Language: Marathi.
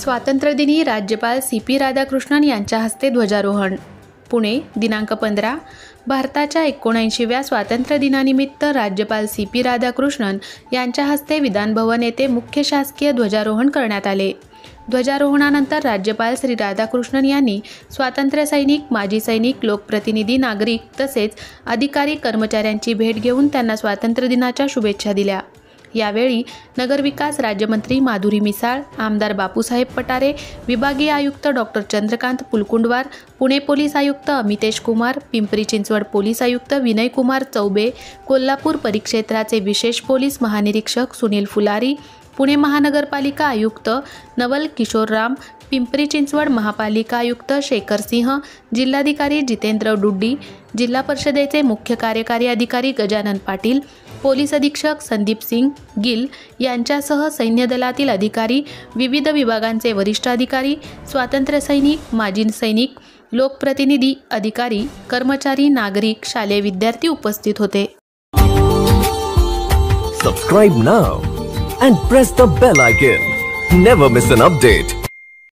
स्वातंत्र्यदिनी राज्यपाल CP राधाकृष्णन यांच्या हस्ते ध्वजारोहण. पुणे दिनांक 15. भारताच्या 79व्या स्वातंत्र्यदिनानिमित्त राज्यपाल CP राधाकृष्णन यांच्या हस्ते विधानभवन येथे मुख्य शासकीय ध्वजारोहण करण्यात आले. ध्वजारोहणानंतर राज्यपाल श्री राधाकृष्णन यांनी स्वातंत्र्य सैनिक, माजी सैनिक, लोकप्रतिनिधी, नागरिक तसेच अधिकारी कर्मचाऱ्यांची भेट घेऊन त्यांना स्वातंत्र्य दिनाच्या शुभेच्छा दिल्या. यावेळी नगरविकास राज्यमंत्री माधुरी मिसाळ, आमदार बापूसाहेब पटारे, विभागीय आयुक्त डॉक्टर चंद्रकांत पुलकुंडवार, पुणे पोलीस आयुक्त अमितेश कुमार, पिंपरी चिंचवड पोलीस आयुक्त विनय कुमार चौबे, कोल्हापूर परिक्षेत्राचे विशेष पोलीस महानिरीक्षक सुनील फुलारी, पुणे महानगरपालिका आयुक्त नवल किशोरराम, पिंपरी चिंचवड महापालिका आयुक्त शेखर सिंह, जिल्हाधिकारी जितेंद्र डुड्डी, जिल्हा परिषदेचे मुख्य कार्यकारी अधिकारी गजानन पाटील, पोलीस अधीक्षक संदीप सिंग गिल यांच्यासह सैन्य दलातील अधिकारी, विविध विभागांचे वरिष्ठ अधिकारी, स्वातंत्र्य सैनिक, माजी सैनिक, लोकप्रतिनिधी, अधिकारी, कर्मचारी, नागरिक, शालेय विद्यार्थी उपस्थित होते. Subscribe now and press the bell icon. Never miss an update.